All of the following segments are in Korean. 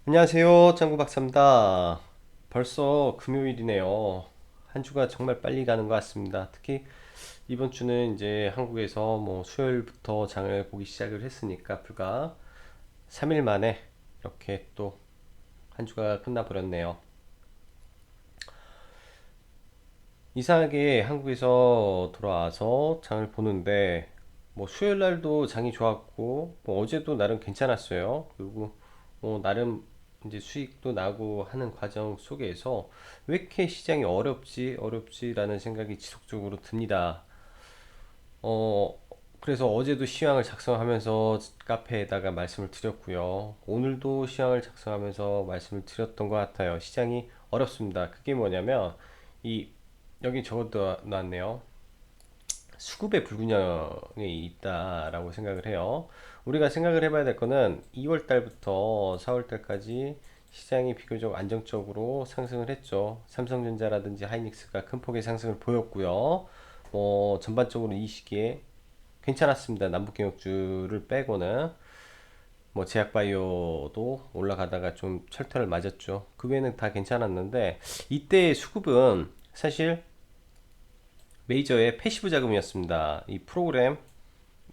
안녕하세요. 짱구 박사입니다. 벌써 금요일이네요. 한 주가 정말 빨리 가는 것 같습니다. 특히 이번 주는 이제 한국에서 뭐 수요일부터 장을 보기 시작을 했으니까 불과 3일 만에 이렇게 또 한 주가 끝나버렸네요. 이상하게 한국에서 돌아와서 장을 보는데 뭐 수요일 날도 장이 좋았고 뭐 어제도 나름 괜찮았어요. 그리고 나름 이제 수익도 나고 하는 과정 속에서 왜 이렇게 시장이 어렵지라는 생각이 지속적으로 듭니다. 어 그래서 어제도 시황을 작성하면서 카페에다가 말씀을 드렸고요. 오늘도 시황을 작성하면서 말씀을 드렸던 것 같아요. 시장이 어렵습니다. 그게 뭐냐면 이 여기 적어도 놨네요. 수급의 불균형이 있다라고 생각을 해요. 우리가 생각을 해봐야 될 거는 2월 달부터 4월 달까지 시장이 비교적 안정적으로 상승을 했죠. 삼성전자라든지 하이닉스가 큰 폭의 상승을 보였고요. 전반적으로 이 시기에 괜찮았습니다. 남북경역주를 빼고는 제약바이오도 올라가다가 좀 철퇴를 맞았죠. 그 외에는 다 괜찮았는데 이때의 수급은 사실 메이저의 패시브 자금이었습니다. 이 프로그램에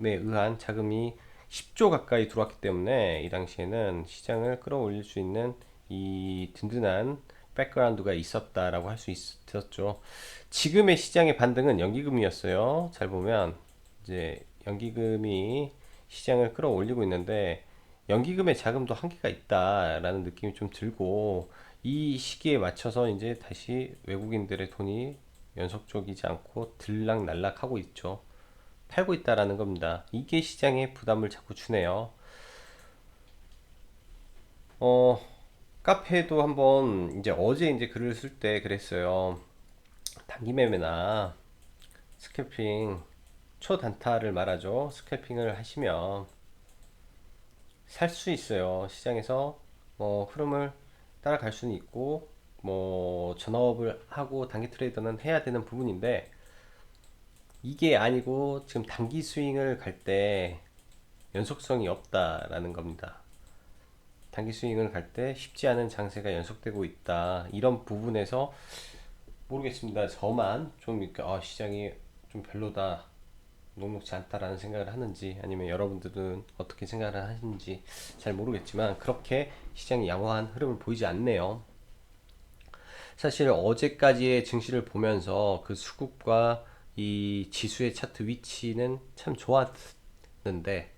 의한 자금이 10조 가까이 들어왔기 때문에 이 당시에는 시장을 끌어올릴 수 있는 이 든든한 백그라운드가 있었다라고 할 수 있었죠. 지금의 시장의 반등은 연기금이었어요. 잘 보면 이제 연기금이 시장을 끌어올리고 있는데 연기금의 자금도 한계가 있다라는 느낌이 좀 들고 이 시기에 맞춰서 이제 다시 외국인들의 돈이 연속적이지 않고 들락날락하고 있죠. 팔고 있다라는 겁니다. 이게 시장에 부담을 자꾸 주네요. 어, 카페도 한번 이제 어제 이제 글을 쓸 때 그랬어요. 단기 매매나 스캘핑 초단타를 말하죠. 스캘핑을 하시면 살 수 있어요. 시장에서 흐름을 따라갈 수는 있고 전업을 하고 단기 트레이더는 해야 되는 부분인데 이게 아니고 지금 단기 스윙을 갈 때 연속성이 없다라는 겁니다. 단기 스윙을 갈 때 쉽지 않은 장세가 연속되고 있다. 이런 부분에서 모르겠습니다. 저만 좀 이렇게 시장이 좀 별로다, 녹록지 않다라는 생각을 하는지 아니면 여러분들은 어떻게 생각을 하시는지 잘 모르겠지만 그렇게 시장이 양호한 흐름을 보이지 않네요. 사실 어제까지의 증시를 보면서 그 수급과 이 지수의 차트 위치는 참 좋았는데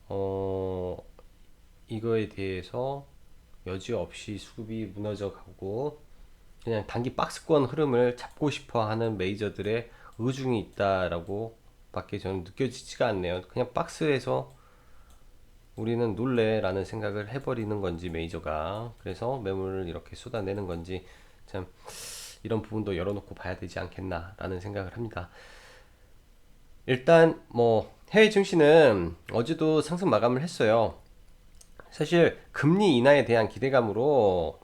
어, 이거에 대해서 여지없이 수급이 무너져 가고 그냥 단기 박스권 흐름을 잡고 싶어 하는 메이저들의 의중이 있다라고 밖에 저는 느껴지지가 않네요. 그냥 박스에서 우리는 놀래라는 생각을 해버리는 건지 메이저가 그래서 매물을 이렇게 쏟아내는 건지 참 이런 부분도 열어놓고 봐야 되지 않겠나라는 생각을 합니다. 일단 해외 증시는 어제도 상승 마감을 했어요. 사실 금리 인하에 대한 기대감으로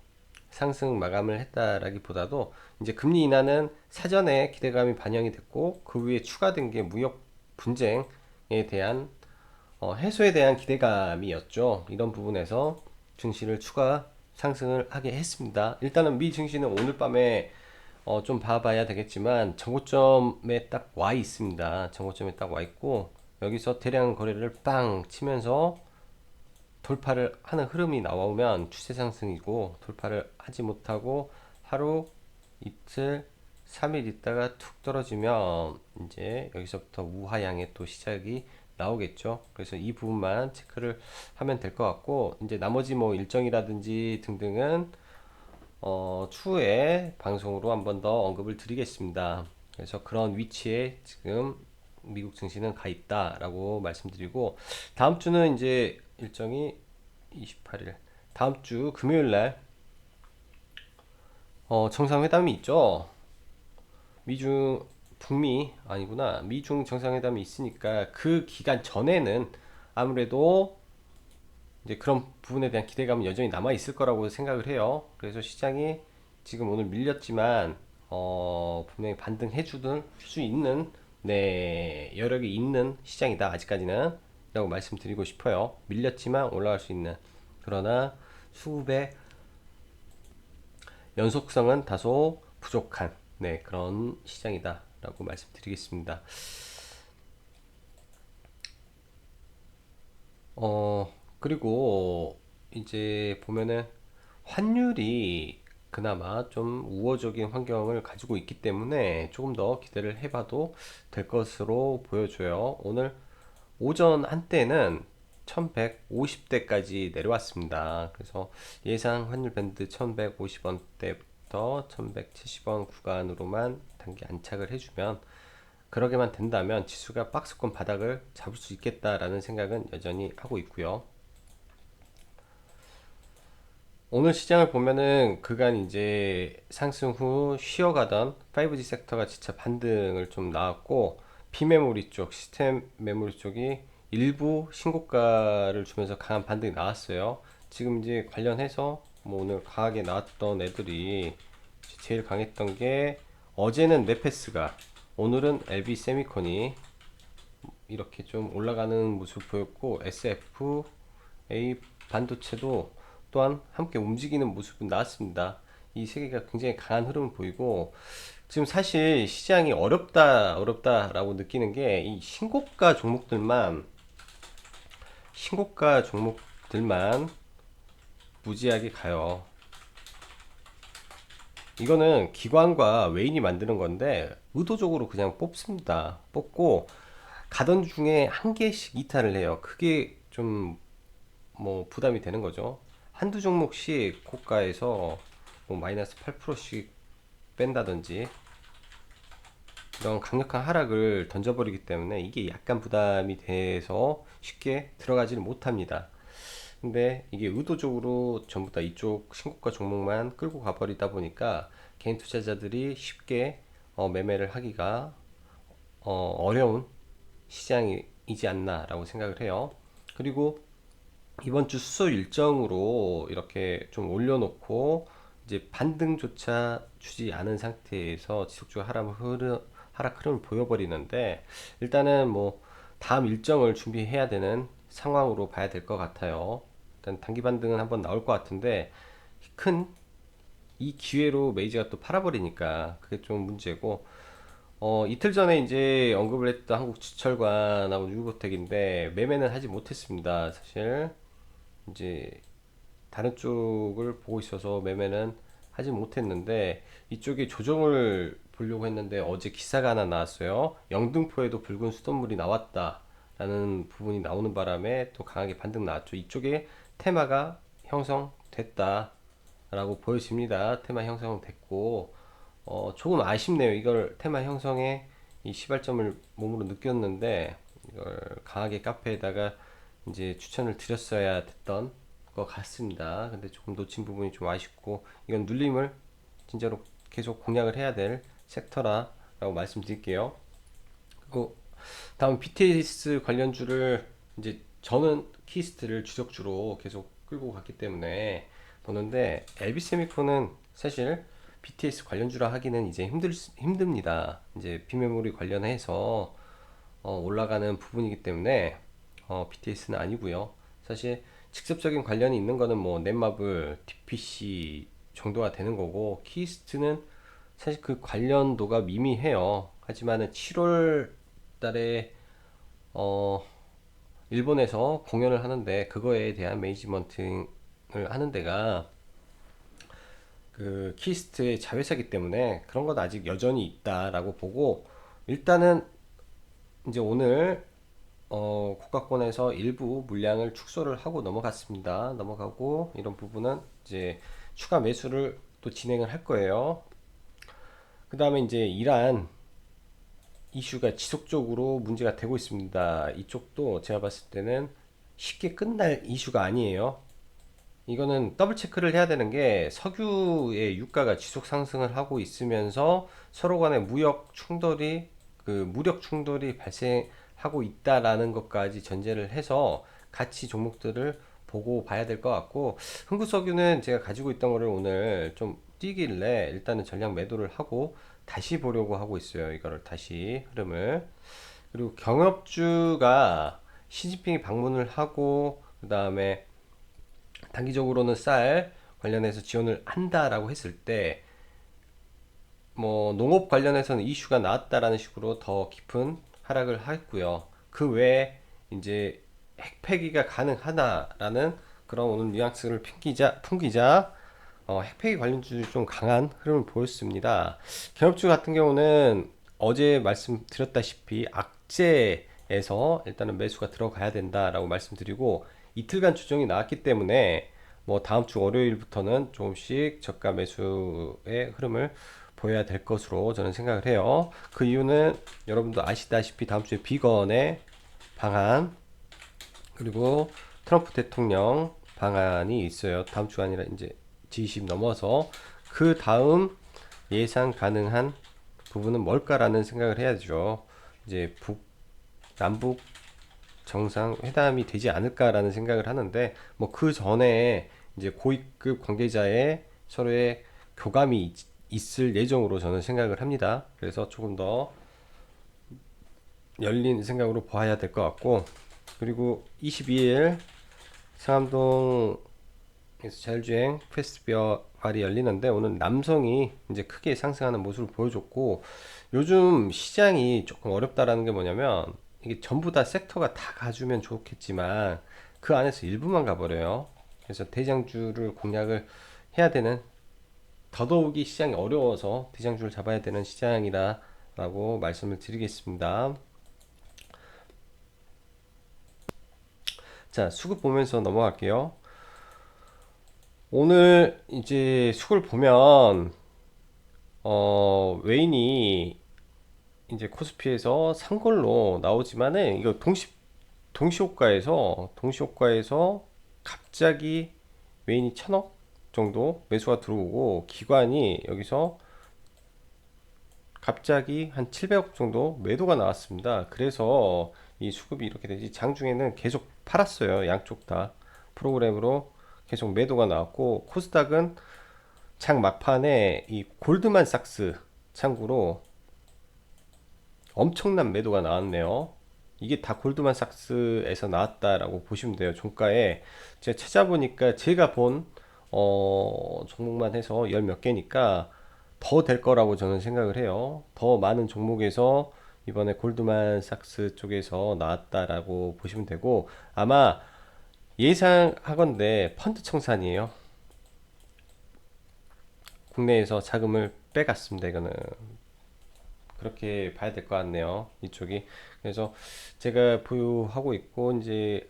상승 마감을 했다라기보다도 이제 금리 인하는 사전에 기대감이 반영이 됐고 그 위에 추가된 게 무역 분쟁에 대한 해소에 대한 기대감이었죠. 이런 부분에서 증시를 추가 상승을 하게 했습니다. 일단은 미 증시는 오늘 밤에 좀 봐봐야 되겠지만 정고점에 딱 와 있습니다. 정고점에 딱 와 있고 여기서 대량 거래를 빵 치면서 돌파를 하는 흐름이 나오면 추세 상승이고 돌파를 하지 못하고 하루 이틀 3일 있다가 툭 떨어지면 이제 여기서부터 우하향의 또 시작이 나오겠죠. 그래서 이 부분만 체크를 하면 될 것 같고 이제 나머지 일정이라든지 등등은 추후에 방송으로 한번 더 언급을 드리겠습니다. 그래서 그런 위치에 지금 미국 증시는 가 있다라고 말씀드리고 다음 주는 이제 일정이 28일 다음 주 금요일 날 정상회담이 있죠. 미중 북미 아니구나 미중 정상회담이 있으니까 그 기간 전에는 아무래도 이제 그런 부분에 대한 기대감은 여전히 남아 있을 거라고 생각을 해요. 그래서 시장이 지금 오늘 밀렸지만 분명히 반등해 주는 수 있는 네 여력이 있는 시장이다 아직까지는 라고 말씀드리고 싶어요. 밀렸지만 올라갈 수 있는 그러나 수급의 연속성은 다소 부족한 네, 그런 시장이다 라고 말씀드리겠습니다. 그리고 이제 보면은 환율이 그나마 좀 우호적인 환경을 가지고 있기 때문에 조금 더 기대를 해봐도 될 것으로 보여줘요. 오늘 오전 한때는 1150대까지 내려왔습니다. 그래서 예상 환율 밴드 1150원대부터 1170원 구간으로만 단기 안착을 해주면, 그러게만 된다면 지수가 박스권 바닥을 잡을 수 있겠다라는 생각은 여전히 하고 있고요. 오늘 시장을 보면은 그간 이제 상승 후 쉬어가던 5G 섹터가 진짜 반등을 좀 나왔고, 비메모리 쪽, 시스템 메모리 쪽이 일부 신고가를 주면서 강한 반등이 나왔어요. 지금 이제 관련해서 뭐 오늘 강하게 나왔던 애들이 제일 강했던 게, 어제는 네페스가, 오늘은 LB 세미콘이 이렇게 좀 올라가는 모습을 보였고, SFA 반도체도 또한 함께 움직이는 모습은 나왔습니다. 이 세 개가 굉장히 강한 흐름을 보이고, 지금 사실 시장이 어렵다라고 느끼는 게 이 신고가 종목들만 무지하게 가요. 이거는 기관과 외인이 만드는 건데 의도적으로 그냥 뽑습니다. 뽑고 가던 중에 한 개씩 이탈을 해요. 그게 좀 뭐 부담이 되는 거죠. 한두 종목씩 고가에서 뭐 마이너스 8%씩 뺀다든지 이런 강력한 하락을 던져버리기 때문에 이게 약간 부담이 돼서 쉽게 들어가지를 못합니다. 근데 이게 의도적으로 전부 다 이쪽 신고가 종목만 끌고 가버리다 보니까 개인 투자자들이 쉽게 매매를 하기가 어려운 시장이지 않나라고 생각을 해요. 그리고 이번 주 수소 일정으로 이렇게 좀 올려놓고 이제 반등조차 주지 않은 상태에서 지속적으로 하락 흐름을 보여버리는데, 일단은 뭐 다음 일정을 준비해야 되는 상황으로 봐야 될 것 같아요. 일단 단기 반등은 한번 나올 것 같은데, 큰 이 기회로 메이지가 또 팔아버리니까 그게 좀 문제고, 이틀 전에 이제 언급을 했던 한국지철관하고 유보택인데 매매는 하지 못했습니다. 사실 이제 다른 쪽을 보고 있어서 매매는 하지 못했는데, 이쪽에 조정을 보려고 했는데 어제 기사가 하나 나왔어요. 영등포에도 붉은 수돗물이 나왔다라는 부분이 나오는 바람에 또 강하게 반등 나왔죠. 이쪽에 테마가 형성됐다라고 보여집니다. 테마 형성됐고, 조금 아쉽네요. 이걸 테마 형성에 이 시발점을 몸으로 느꼈는데 이걸 강하게 카페에다가 이제 추천을 드렸어야 됐던 것 같습니다. 근데 조금 놓친 부분이 좀 아쉽고, 이건 눌림을 진짜로 계속 공략을 해야 될 섹터라고 말씀드릴게요. 그리고 다음 BTS 관련주를 이제 저는 키스트를 주력주로 계속 끌고 갔기 때문에 보는데, LB세미콘은 사실 BTS 관련주라 하기는 이제 힘듭니다. 이제 비메모리 관련해서 올라가는 부분이기 때문에 BTS는 아니고요. 사실 직접적인 관련이 있는 거는 뭐 넷마블, DPC 정도가 되는 거고, 키스트는 사실 그 관련도가 미미해요. 하지만은 7월 달에 어 일본에서 공연을 하는데 그거에 대한 매니지먼팅을 하는 데가 그 키스트의 자회사기 때문에 그런 건 아직 여전히 있다라고 보고, 일단은 이제 오늘 국가권에서 일부 물량을 축소를 하고 넘어가고 이런 부분은 이제 추가 매수를 또 진행을 할 거예요. 그 다음에 이제 이란 이슈가 지속적으로 문제가 되고 있습니다. 이쪽도 제가 봤을 때는 쉽게 끝날 이슈가 아니에요. 이거는 더블 체크를 해야 되는 게, 석유의 유가가 지속 상승을 하고 있으면서 서로 간의 무력 충돌이 발생하고 있다라는 것까지 전제를 해서 같이 종목들을 보고 봐야 될 것 같고, 흥구석유는 제가 가지고 있던 거를 오늘 좀 뛰길래 일단은 전량 매도를 하고 다시 보려고 하고 있어요. 이거를 다시 흐름을. 그리고 경협주가 시진핑이 방문을 하고 그 다음에 단기적으로는 쌀 관련해서 지원을 한다라고 했을 때 뭐 농업 관련해서는 이슈가 나왔다라는 식으로 더 깊은 하락을 하겠고요. 그 외에 이제 핵폐기가 가능하다라는 그런 오늘 뉘앙스를 풍기자 핵폐기 관련주들이 좀 강한 흐름을 보였습니다. 개업주 같은 경우는 어제 말씀드렸다시피 악재에서 일단은 매수가 들어가야 된다라고 말씀드리고 이틀간 조정이 나왔기 때문에 뭐 다음 주 월요일부터는 조금씩 저가 매수의 흐름을 보여야 될 것으로 저는 생각을 해요. 그 이유는 여러분도 아시다시피 다음 주에 비건의 방한 그리고 트럼프 대통령 방안이 있어요. 다음 주가 아니라 이제 G20 넘어서 그 다음 예상 가능한 부분은 뭘까라는 생각을 해야죠. 이제 남북 정상회담이 되지 않을까라는 생각을 하는데 뭐 그 전에 이제 고위급 관계자의 서로의 교감이 있을 예정으로 저는 생각을 합니다. 그래서 조금 더 열린 생각으로 봐야 될 것 같고 그리고 22일 상암동에서 자율주행 페스티벌이 열리는데 오늘 남성이 이제 크게 상승하는 모습을 보여줬고 요즘 시장이 조금 어렵다라는 게 뭐냐면 이게 전부 다 섹터가 다 가주면 좋겠지만 그 안에서 일부만 가버려요. 그래서 대장주를 공략을 해야 되는 더더욱이 시장이 어려워서 대장주를 잡아야 되는 시장이라고 말씀을 드리겠습니다. 자, 수급 보면서 넘어갈게요. 오늘 이제 수급을 보면 웨인이 이제 코스피에서 산 걸로 나오지만은 이거 동시호가에서 갑자기 웨인이 1000억 정도 매수가 들어오고 기관이 여기서 갑자기 한 700억 정도 매도가 나왔습니다. 그래서 이 수급이 이렇게 되지 장중에는 계속 팔았어요. 양쪽 다 프로그램으로 계속 매도가 나왔고 코스닥은 장 막판에 이 골드만삭스 참고로 엄청난 매도가 나왔네요. 이게 다 골드만삭스에서 나왔다라고 보시면 돼요. 종가에 제가 찾아보니까 제가 본 종목만 해서 열 몇 개니까 더 될 거라고 저는 생각을 해요. 더 많은 종목에서 이번에 골드만삭스 쪽에서 나왔다라고 보시면 되고 아마 예상하건대 펀드 청산이에요. 국내에서 자금을 빼갔습니다. 이거는 그렇게 봐야 될 것 같네요. 이쪽이. 그래서 제가 보유하고 있고 이제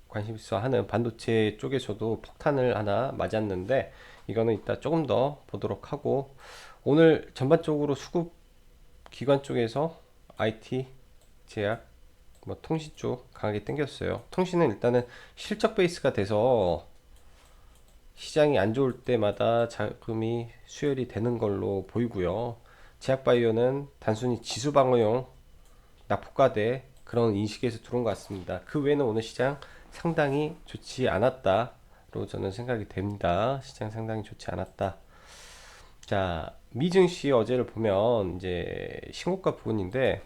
관심 있어 하는 반도체 쪽에서도 폭탄을 하나 맞았는데 이거는 이따 조금 더 보도록 하고 오늘 전반적으로 수급 기관 쪽에서 IT, 제약, 뭐 통신 쪽 강하게 땡겼어요. 통신은 일단은 실적 베이스가 돼서 시장이 안 좋을 때마다 자금이 수혈이 되는 걸로 보이고요. 제약바이오는 단순히 지수 방어용 낙폭과대 그런 인식에서 들어온 것 같습니다. 그 외에는 오늘 시장 상당히 좋지 않았다로 저는 생각이 됩니다. 시장 상당히 좋지 않았다. 자, 미증시 어제를 보면 이제 신고가 부분인데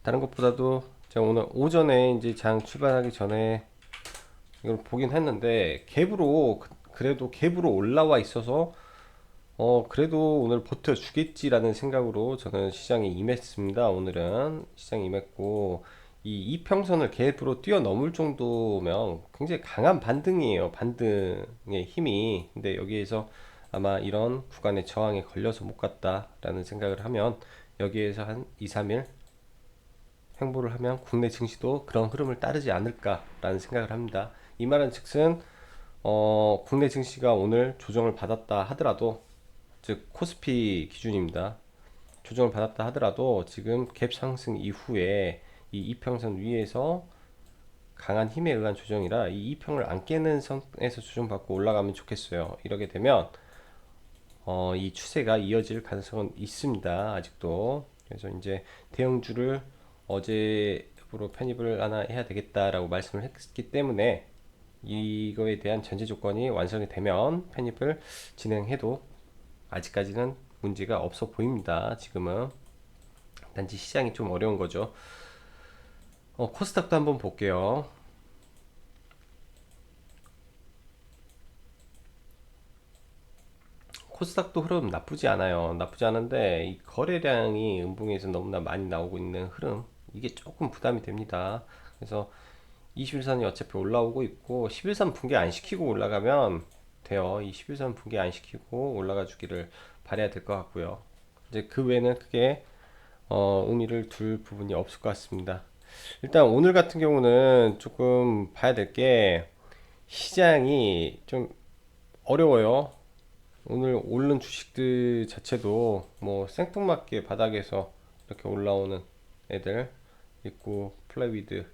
다른 것보다도 제가 오늘 오전에 이제 장 출발하기 전에 이걸 보긴 했는데 갭으로 그래도 갭으로 올라와 있어서 그래도 오늘 버텨주겠지라는 생각으로 저는 시장에 임했습니다. 오늘은 시장에 임했고 이 이평선을 갭으로 뛰어넘을 정도면 굉장히 강한 반등이에요. 반등의 힘이. 근데 여기에서 아마 이런 구간의 저항에 걸려서 못 갔다라는 생각을 하면 여기에서 한 2, 3일 횡보를 하면 국내 증시도 그런 흐름을 따르지 않을까라는 생각을 합니다. 이 말은 즉슨 국내 증시가 오늘 조정을 받았다 하더라도 즉 코스피 기준입니다. 조정을 받았다 하더라도 지금 갭 상승 이후에 이 이평선 위에서 강한 힘에 의한 조정이라 이 이평을 안 깨는 선에서 조정받고 올라가면 좋겠어요. 이렇게 되면 이 추세가 이어질 가능성은 있습니다. 아직도. 그래서 이제 대형주를 어제로 편입을 하나 해야 되겠다라고 말씀을 했기 때문에 이거에 대한 전제 조건이 완성이 되면 편입을 진행해도 아직까지는 문제가 없어 보입니다. 지금은 단지 시장이 좀 어려운 거죠. 코스닥도 한번 볼게요. 코스닥도 흐름 나쁘지 않아요. 나쁘지 않은데 이 거래량이 음봉에서 너무나 많이 나오고 있는 흐름, 이게 조금 부담이 됩니다. 그래서 21선이 어차피 올라오고 있고 11선 붕괴 안 시키고 올라가면 돼요. 이 11선 붕괴 안 시키고 올라가 주기를 바라야 될 것 같고요. 이제 그 외에는 크게 의미를 둘 부분이 없을 것 같습니다. 일단 오늘 같은 경우는 조금 봐야 될 게 시장이 좀 어려워요. 오늘 오른 주식들 자체도 뭐 생뚱맞게 바닥에서 이렇게 올라오는 애들 있고, 플라이비드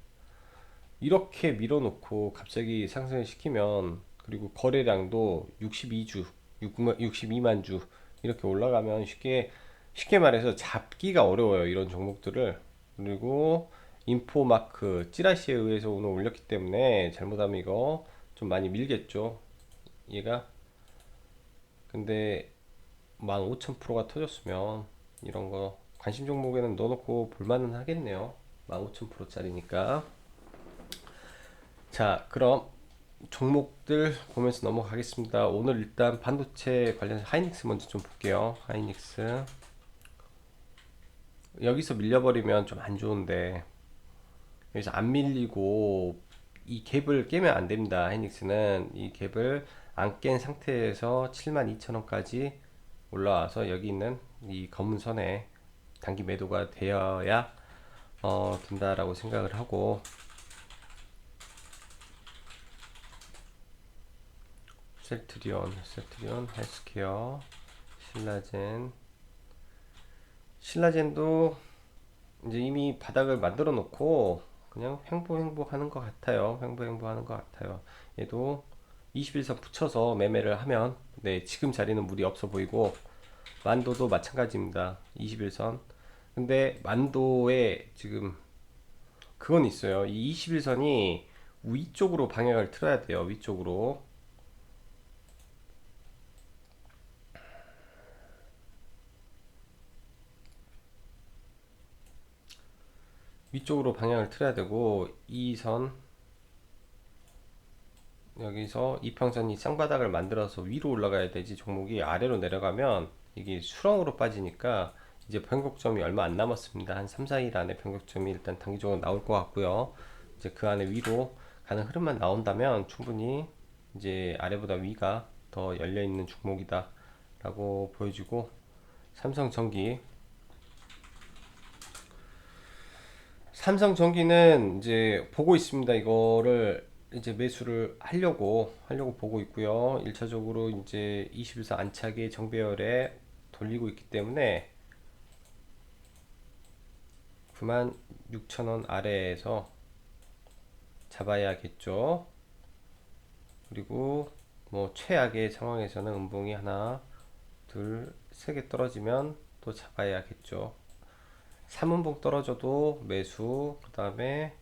이렇게 밀어놓고 갑자기 상승을 시키면, 그리고 거래량도 62주 62만 주 이렇게 올라가면 쉽게 말해서 잡기가 어려워요, 이런 종목들을. 그리고 인포마크 찌라시에 의해서 오늘 올렸기 때문에 잘못하면 이거 좀 많이 밀겠죠, 얘가. 근데 15,000%가 터졌으면 이런 거 관심 종목에는 넣어놓고 볼만은 하겠네요. 15,000%짜리니까. 자, 그럼 종목들 보면서 넘어가겠습니다. 오늘 일단 반도체 관련 하이닉스 먼저 좀 볼게요. 하이닉스 여기서 밀려버리면 좀 안 좋은데, 여기서 안 밀리고 이 갭을 깨면 안 됩니다. 하이닉스는 이 갭을 안 깬 상태에서 72,000원까지 올라와서 여기 있는 이 검은 선에 단기 매도가 되어야 된다라고 생각을 하고, 셀트리온, 헬스케어, 신라젠도 이제 이미 바닥을 만들어 놓고 그냥 횡보하는 것 같아요. 횡보하는 것 같아요. 얘도 21선 붙여서 매매를 하면, 네, 지금 자리는 무리 없어 보이고, 만도도 마찬가지입니다. 21선. 근데 만도에 지금 그건 있어요. 이 21선이 위쪽으로 방향을 틀어야 돼요. 위쪽으로 방향을 틀어야 되고, 이 선 여기서 이평선이 쌍바닥을 만들어서 위로 올라가야 되지, 종목이 아래로 내려가면 이게 수렁으로 빠지니까. 이제 변곡점이 얼마 안 남았습니다. 한 3, 4일 안에 변곡점이 일단 단기적으로 나올 것 같고요. 이제 그 안에 위로 가는 흐름만 나온다면 충분히 이제 아래보다 위가 더 열려 있는 종목이다 라고 보여지고, 삼성전기 삼성전기는 이제 보고 있습니다. 이거를 이제 매수를 하려고 보고 있고요. 1차적으로 이제 21선 안착의 정배열에 돌리고 있기 때문에 96,000원 아래에서 잡아야겠죠. 그리고 뭐 최악의 상황에서는 음봉이 하나, 둘, 세 개 떨어지면 또 잡아야겠죠. 3음봉 떨어져도 매수, 그 다음에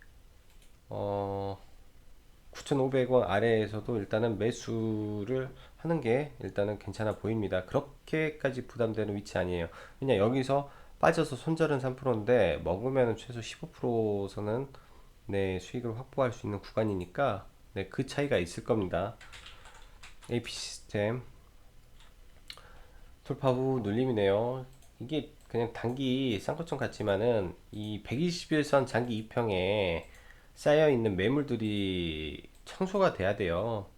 9,500원 아래에서도 일단은 매수를 하는 게 일단은 괜찮아 보입니다. 그렇게까지 부담되는 위치 아니에요. 그냥 여기서 빠져서 손절은 3%인데 먹으면 최소 15%서는 네, 수익을 확보할 수 있는 구간이니까, 네, 그 차이가 있을 겁니다. AP 시스템 돌파 후 눌림이네요. 이게 그냥 단기 쌍꺼점 같지만은 이 121선 장기 이평에 쌓여 있는 매물들이 청소가 돼야 돼요.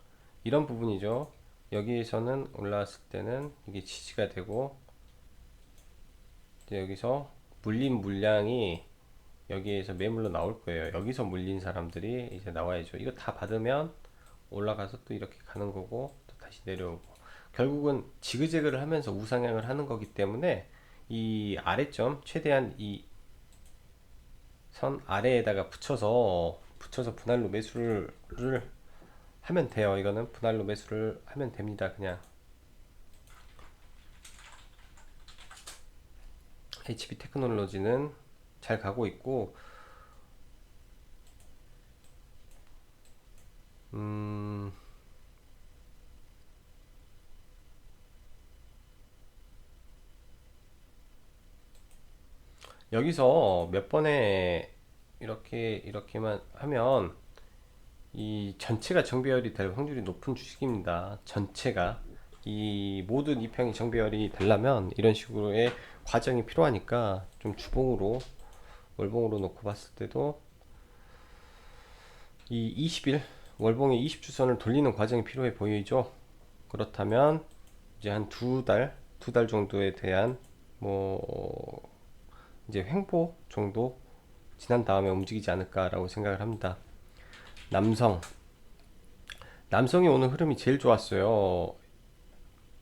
이런 부분이죠. 여기에서는 올라왔을 때는 이게 지지가 되고, 이제 여기서 물린 물량이 여기에서 매물로 나올 거예요. 여기서 물린 사람들이 이제 나와야죠. 이거 다 받으면 올라가서 또 이렇게 가는 거고, 또 다시 내려오고, 결국은 지그재그를 하면서 우상향을 하는 거기 때문에 이 아래점 최대한 이 선 아래에다가 붙여서 분할로 매수를 하면 돼요. 이거는 분할로 매수를 하면 됩니다. 그냥 HB 테크놀로지는 잘 가고 있고, 음, 여기서 몇 번에 이렇게만 하면 이 전체가 정배열이 될 확률이 높은 주식입니다. 전체가 이 모든 이평이 정배열이 되려면 이런 식으로의 과정이 필요하니까 좀 주봉으로 월봉으로 놓고 봤을 때도 이 20일 월봉의 20주선을 돌리는 과정이 필요해 보이죠. 그렇다면 이제 한 두 달 정도에 대한 뭐 이제 횡보 정도 지난 다음에 움직이지 않을까라고 생각을 합니다. 남성 남성이 오늘 흐름이 제일 좋았어요.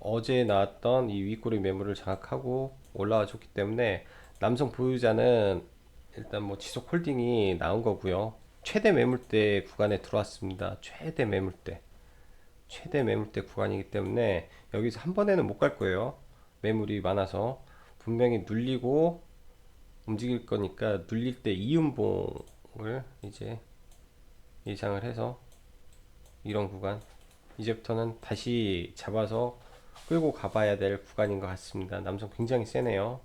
어제 나왔던 이 윗꼬리 매물을 장악하고 올라와 줬기 때문에 남성 보유자는 일단 뭐 지속 홀딩이 나온 거고요. 최대 매물대 구간에 들어왔습니다. 최대 매물대 구간이기 때문에 여기서 한 번에는 못 갈 거예요. 매물이 많아서 분명히 눌리고 움직일 거니까 눌릴 때 이음봉을 이제 예상을 해서 이런 구간 이제부터는 다시 잡아서 끌고 가봐야 될 구간인 것 같습니다. 남성 굉장히 세네요.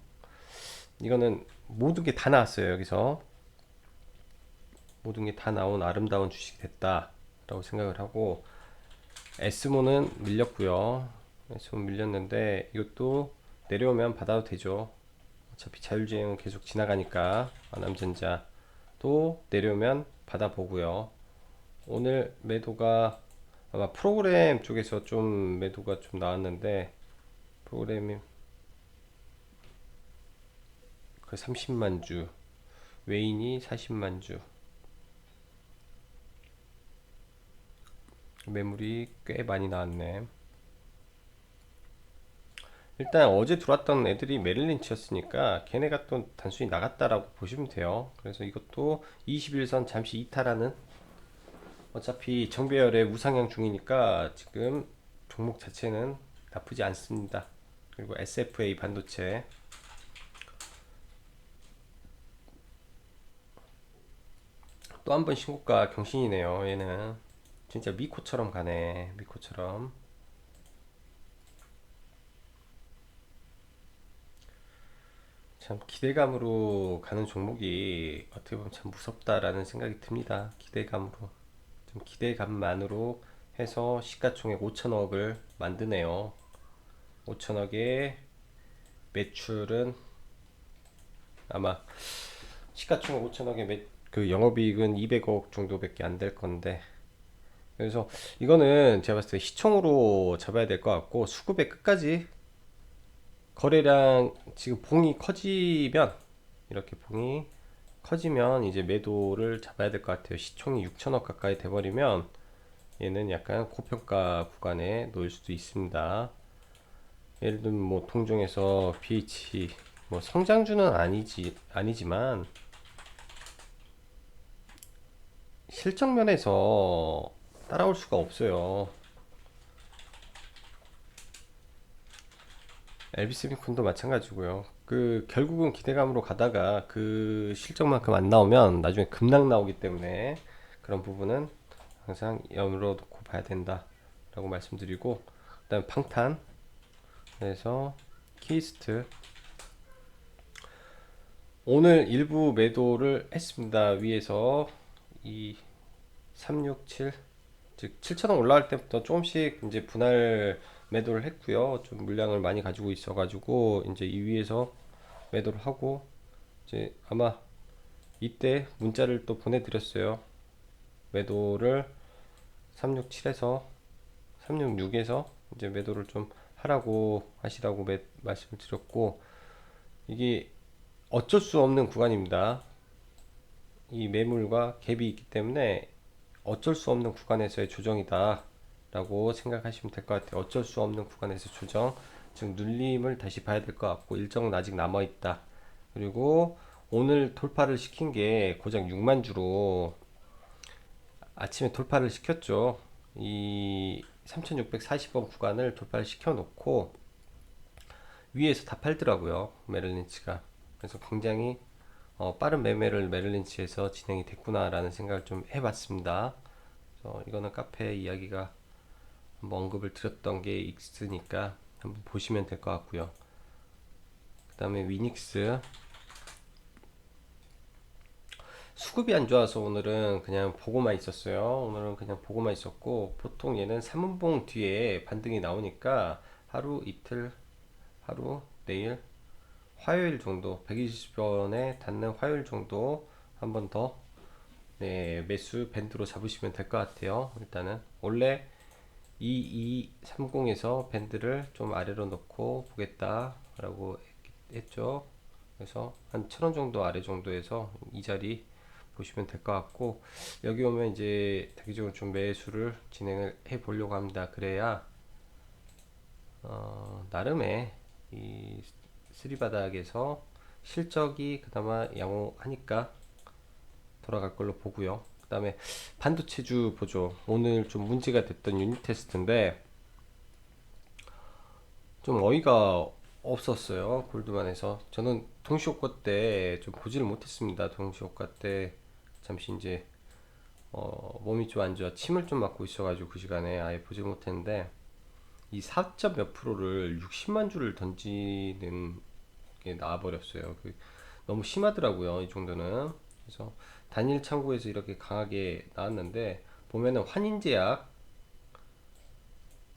이거는 모든 게 다 나왔어요. 여기서 모든 게 다 나온 아름다운 주식이 됐다라고 생각을 하고 에스모는 밀렸고요. 에스모 밀렸는데 이것도 내려오면 받아도 되죠. 어차피 자율주행은 계속 지나가니까 남전자도 내려오면 받아보고요. 오늘 매도가 아마 프로그램 쪽에서 좀 매도가 좀 나왔는데 프로그램이 그 30만 주 웨인이 40만 주 매물이 꽤 많이 나왔네. 일단 어제 들어왔던 애들이 메릴린치였으니까 걔네가 또 단순히 나갔다라고 보시면 돼요. 그래서 이것도 21선 잠시 이탈하는 어차피 정배열의 우상향 중이니까 지금 종목 자체는 나쁘지 않습니다. 그리고 SFA 반도체 또 한 번 신고가 경신이네요. 얘는 진짜 미코처럼 가네. 미코처럼. 참 기대감으로 가는 종목이 어떻게 보면 참 무섭다라는 생각이 듭니다. 기대감으로. 좀 기대감만으로 해서 시가총액 5천억을 만드네요. 5천억의 매출은 아마 시가총액 5천억의 그 영업이익은 200억 정도밖에 안 될 건데 그래서 이거는 제가 봤을 때 시총으로 잡아야 될 것 같고 수급의 끝까지 거래량 지금 봉이 커지면 이렇게 봉이 커지면 이제 매도를 잡아야 될 것 같아요. 시총이 6천억 가까이 돼버리면 얘는 약간 고평가 구간에 놓일 수도 있습니다. 예를 들면 뭐 통종에서 BH 뭐 성장주는 아니지만 실적 면에서 따라올 수가 없어요. 엘비스미콘도 마찬가지고요. 그 결국은 기대감으로 가다가 그 실적만큼 안 나오면 나중에 급락 나오기 때문에 그런 부분은 항상 열어놓고 봐야 된다라고 말씀드리고 그다음 방탄 그래서 키스트 오늘 일부 매도를 했습니다. 위에서 이 367, 즉 7,000원 올라갈 때부터 조금씩 이제 분할 매도를 했고요. 좀 물량을 많이 가지고 있어가지고 이제 이 위에서 매도를 하고 이제 아마 이때 문자를 또 보내드렸어요. 매도를 367에서 366에서 이제 매도를 좀 하라고 하시라고 말씀을 드렸고 이게 어쩔 수 없는 구간입니다. 이 매물과 갭이 있기 때문에 어쩔 수 없는 구간에서의 조정이다 라고 생각하시면 될 것 같아요. 어쩔 수 없는 구간에서 조정 즉 눌림을 다시 봐야 될 것 같고 일정은 아직 남아 있다. 그리고 오늘 돌파를 시킨 게 고작 6만 주로 아침에 돌파를 시켰죠. 이 3640원 구간을 돌파를 시켜 놓고 위에서 다 팔더라고요. 메릴린치가. 그래서 굉장히 빠른 매매를 메릴린치에서 진행이 됐구나라는 생각을 좀 해봤습니다. 이거는 카페 이야기가 한번 언급을 드렸던 게 있으니까 한번 보시면 될 것 같고요. 그 다음에 위닉스 수급이 안 좋아서 오늘은 그냥 보고만 있었어요. 오늘은 그냥 보고만 있었고 보통 얘는 3분봉 뒤에 반등이 나오니까 하루 이틀 하루 내일 화요일 정도 120원에 닿는 화요일 정도 한번 더 네, 매수 밴드로 잡으시면 될 것 같아요. 일단은 원래 2230에서 밴드를 좀 아래로 놓고 보겠다라고 했죠. 그래서 한 1000원 정도 아래 정도에서 이 자리 보시면 될 것 같고, 여기 오면 이제 대기적으로 좀 매수를 진행을 해 보려고 합니다. 그래야 나름의 이 쓰리바닥에서 실적이 그나마 양호하니까 돌아갈 걸로 보고요. 그 다음에 반도체주 보죠. 오늘 좀 문제가 됐던 유닛 테스트인데 좀 어이가 없었어요. 골드만에서 저는 동시효과 때 좀 보지를 못했습니다. 동시효과 때 잠시 이제 몸이 좀 안 좋아 침을 좀 맞고 있어가지고 그 시간에 아예 보지 못했는데, 이 4점 몇 프로를 60만 주를 던지는 게 나와버렸어요. 너무 심하더라고요, 이 정도는. 그래서 단일 창구에서 이렇게 강하게 나왔는데, 보면은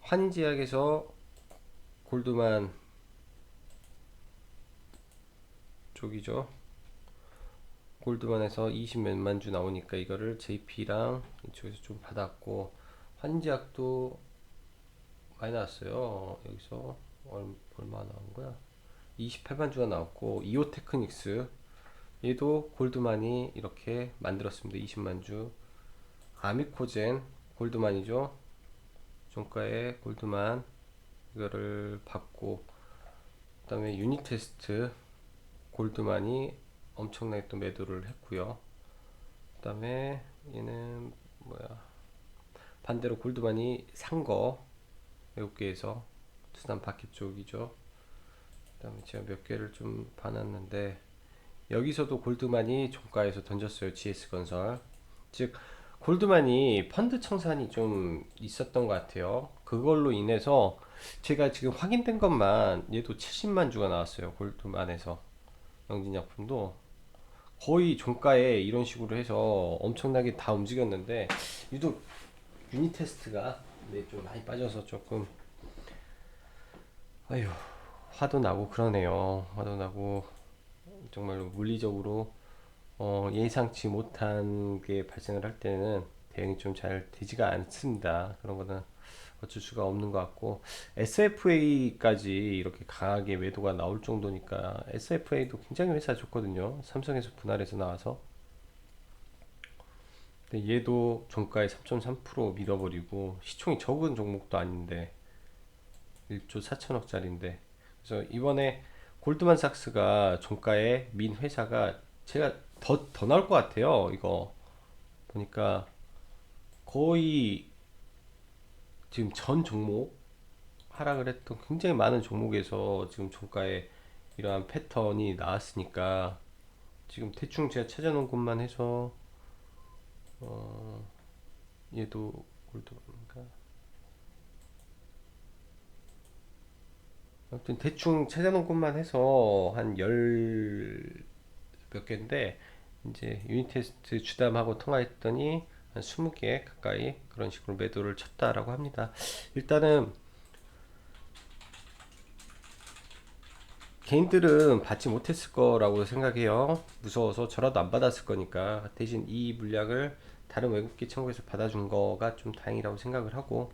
환인제약에서 골드만 쪽이죠. 골드만에서 20 몇만 주 나오니까 이거를 JP랑 이쪽에서 좀 받았고, 환인제약도 많이 나왔어요. 여기서 얼마 나온 거야? 28만 주가 나왔고, 이오테크닉스 얘도 골드만이 이렇게 만들었습니다. 20만 주. 아미코젠 골드만이죠. 종가에 골드만 이거를 받고, 그 다음에 유니테스트 골드만이 엄청나게 또 매도를 했고요. 그 다음에 얘는 뭐야, 반대로 골드만이 산거 외국계에서 두산 바퀴 쪽이죠. 그 다음에 제가 몇 개를 좀 봐놨는데, 여기서도 골드만이 종가에서 던졌어요. GS건설. 즉 골드만이 펀드 청산이 좀 있었던 것 같아요. 그걸로 인해서 제가 지금 확인된 것만 얘도 70만 주가 나왔어요. 골드만에서 영진약품도 거의 종가에 이런 식으로 해서 엄청나게 다 움직였는데, 유독 유닛 테스트가 네, 좀 많이 빠져서 조금 아휴 화도 나고 그러네요. 화도 나고 정말로 물리적으로 예상치 못한 게 발생을 할 때는 대응이 좀 잘 되지가 않습니다. 그런 거는 어쩔 수가 없는 것 같고, SFA까지 이렇게 강하게 매도가 나올 정도니까 SFA도 굉장히 회사 좋거든요. 삼성에서 분할해서 나와서. 근데 얘도 종가에 3.3% 밀어버리고, 시총이 적은 종목도 아닌데 1조 4천억짜리인데, 그래서 이번에 골드만삭스가 종가에 민 회사가 제가 더 나올 것 같아요. 이거 보니까 거의 지금 전 종목 하락을 했던 굉장히 많은 종목에서 지금 종가에 이러한 패턴이 나왔으니까, 지금 대충 제가 찾아놓은 것만 해서 얘도 골드만인가, 아무튼 대충 찾아놓은 것만 해서 한 열 몇 개인데, 이제 유닛 테스트 주담하고 통화했더니 한 20개 가까이 그런 식으로 매도를 쳤다라고 합니다. 일단은 개인들은 받지 못했을 거라고 생각해요. 무서워서 저라도 안 받았을 거니까. 대신 이 물량을 다른 외국계 청구에서 받아준 거가 좀 다행이라고 생각을 하고,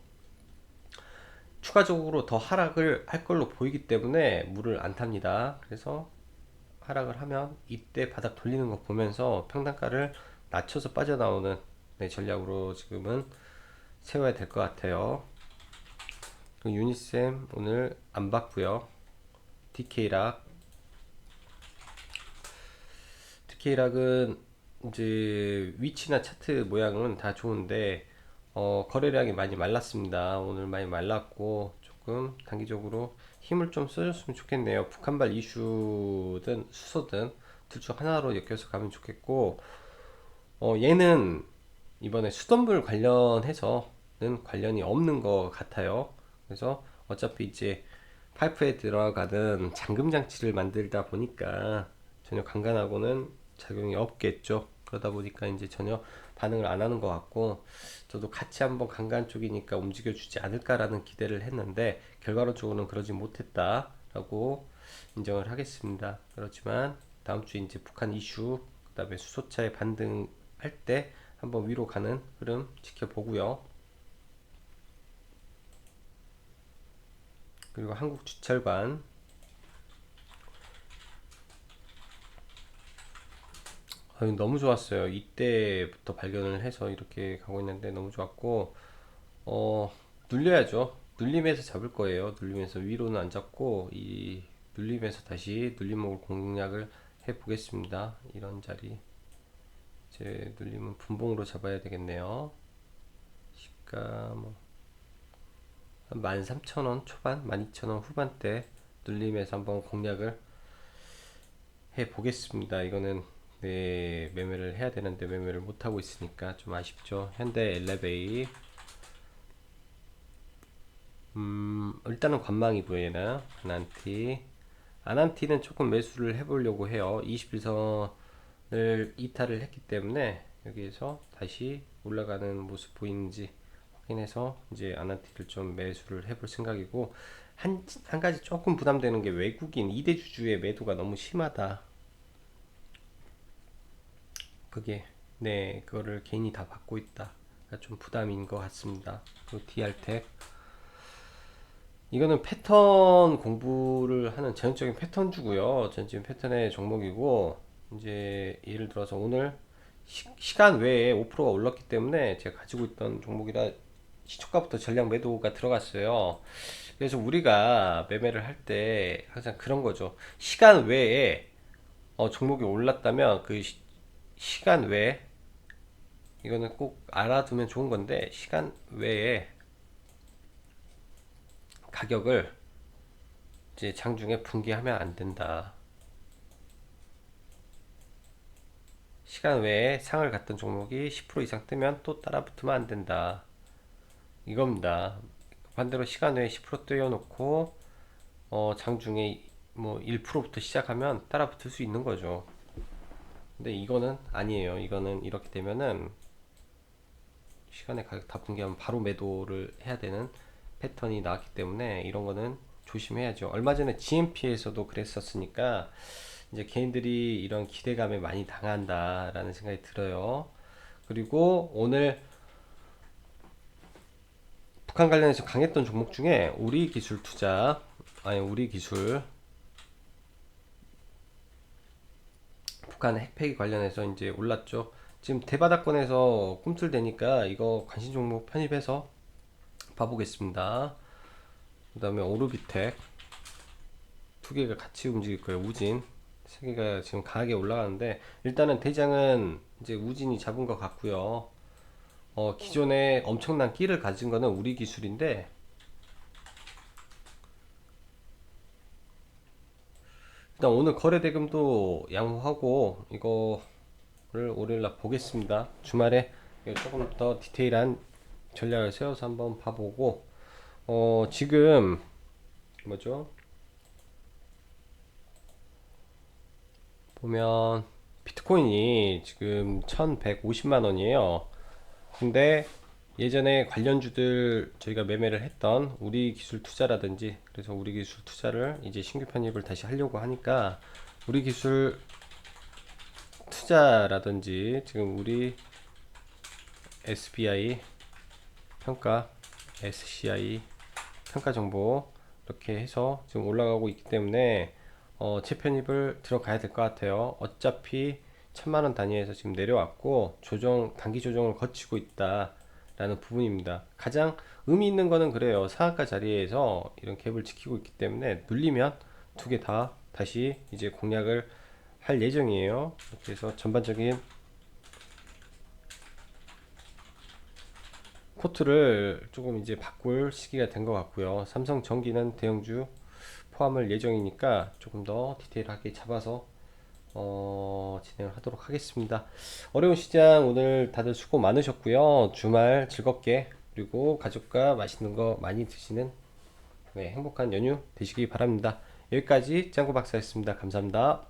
추가적으로 더 하락을 할 걸로 보이기 때문에 물을 안 탑니다. 그래서 하락을 하면 이때 바닥 돌리는 거 보면서 평단가를 낮춰서 빠져나오는 네, 전략으로 지금은 세워야 될 것 같아요. 유니셈 오늘 안 봤고요. DK락 DK락은 이제 위치나 차트 모양은 다 좋은데 거래량이 많이 말랐습니다. 오늘 많이 말랐고 조금 단기적으로 힘을 좀 써줬으면 좋겠네요. 북한발 이슈든 수소든 둘 중 하나로 엮여서 가면 좋겠고, 얘는 이번에 수돗물 관련해서는 관련이 없는 것 같아요. 그래서 어차피 이제 파이프에 들어가는 잠금 장치를 만들다 보니까 전혀 강간하고는 작용이 없겠죠. 그러다 보니까 이제 전혀 반응을 안 하는 것 같고, 저도 같이 한번 강간 쪽이니까 움직여주지 않을까라는 기대를 했는데 결과론적으로는 그러지 못했다라고 인정을 하겠습니다. 그렇지만 다음 주에 이제 북한 이슈, 그다음에 수소차의 반등할 때 한번 위로 가는 흐름 지켜보고요. 그리고 한국주철관 너무 좋았어요. 이때부터 발견을 해서 이렇게 가고 있는데 너무 좋았고, 어, 눌려야죠. 눌림에서 잡을 거예요. 눌림에서 위로는 안 잡고 이 눌림에서 다시 눌림목을 공략을 해 보겠습니다. 이런 자리 제 눌림은 분봉으로 잡아야 되겠네요. 시가 뭐 13,000원 초반, 12,000원 후반대 눌림에서 한번 공략을 해 보겠습니다. 이거는 네, 매매를 해야 되는데 매매를 못 하고 있으니까 좀 아쉽죠. 현대 엘레베이 일단은 관망이고요. 얘는 아난티는 조금 매수를 해보려고 해요. 21선을 이탈을 했기 때문에 여기에서 다시 올라가는 모습 보이는지 확인해서 이제 아난티를 좀 매수를 해볼 생각이고, 한 가지 조금 부담되는 게 외국인 2대 주주의 매도가 너무 심하다. 그게 네, 그거를 개인이 다 받고 있다. 좀 부담인 것 같습니다. 그 DR텍 이거는 패턴 공부를 하는 전형적인 패턴주고요. 전형적인 패턴의 종목이고, 이제 예를 들어서 오늘 시간 외에 5%가 올랐기 때문에 제가 가지고 있던 종목이라 시초가부터 전량 매도가 들어갔어요. 그래서 우리가 매매를 할 때 항상 그런 거죠. 시간 외에 종목이 올랐다면 그 시간 외에, 이거는 꼭 알아두면 좋은 건데, 시간 외에 가격을 이제 장중에 붕괴하면 안 된다. 시간 외에 상을 갔던 종목이 10% 이상 뜨면 또 따라 붙으면 안 된다. 이겁니다. 반대로 시간 외에 10% 떼어놓고 장중에 뭐 1%부터 시작하면 따라 붙을 수 있는 거죠. 근데 이거는 아니에요. 이거는 이렇게 되면은 시간에 가격 다 붕괴하면 바로 매도를 해야 되는 패턴이 나왔기 때문에 이런 거는 조심해야죠. 얼마 전에 GMP에서도 그랬었으니까 이제 개인들이 이런 기대감에 많이 당한다라는 생각이 들어요. 그리고 오늘 북한 관련해서 강했던 종목 중에 우리 기술 북한 핵폐기 관련해서 이제 올랐죠. 지금 대바닥권에서 꿈틀대니까 이거 관심 종목 편입해서 봐보겠습니다. 그 다음에 오르비텍 두 개가 같이 움직일 거예요. 우진 세 개가 지금 강하게 올라가는데 일단은 대장은 이제 우진이 잡은 것 같고요. 기존에 엄청난 끼를 가진 거는 우리 기술인데, 일단 오늘 거래 대금도 양호하고 이거를 월요일날 보겠습니다. 주말에 조금 더 디테일한 전략을 세워서 한번 봐보고, 지금 뭐죠? 보면 비트코인이 지금 1150만 원이에요. 근데 예전에 관련주들 저희가 매매를 했던 우리 기술 투자라든지, 그래서 우리 기술 투자를 이제 신규 편입을 다시 하려고 하니까 우리 기술 투자라든지 지금 우리 SBI 평가, SCI 평가 정보 이렇게 해서 지금 올라가고 있기 때문에 재편입을 들어가야 될 것 같아요. 어차피 1000만원 단위에서 지금 내려왔고 단기 조정을 거치고 있다라는 부분입니다. 가장 의미 있는 거는 그래요. 상한가 자리에서 이런 갭을 지키고 있기 때문에 눌리면 두 개 다 다시 이제 공략을 할 예정이에요. 그래서 전반적인 포트를 조금 이제 바꿀 시기가 된 것 같고요. 삼성전기는 대형주 포함을 예정이니까 조금 더 디테일하게 잡아서 진행을 하도록 하겠습니다. 어려운 시장 오늘 다들 수고 많으셨고요. 주말 즐겁게, 그리고 가족과 맛있는 거 많이 드시는 네, 행복한 연휴 되시기 바랍니다. 여기까지 짱구 박사였습니다. 감사합니다.